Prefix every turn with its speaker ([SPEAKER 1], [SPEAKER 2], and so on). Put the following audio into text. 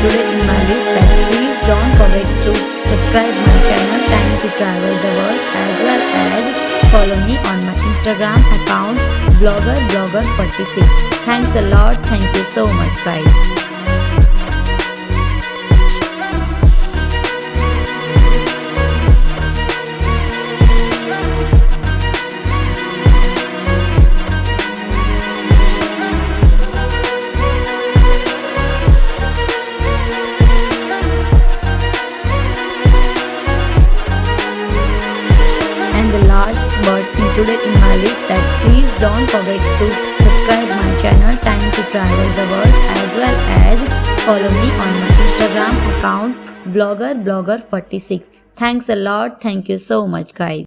[SPEAKER 1] included in my list that please don't forget to subscribe my channel Time to Travel the World, as well as follow me on my Instagram account blogger46. Thanks a lot. Thank you so much guys. But included in my list that please don't forget to subscribe my channel Time to Travel the World, as well as follow me on my Instagram account blogger46. Thanks a lot. Thank you so much guys.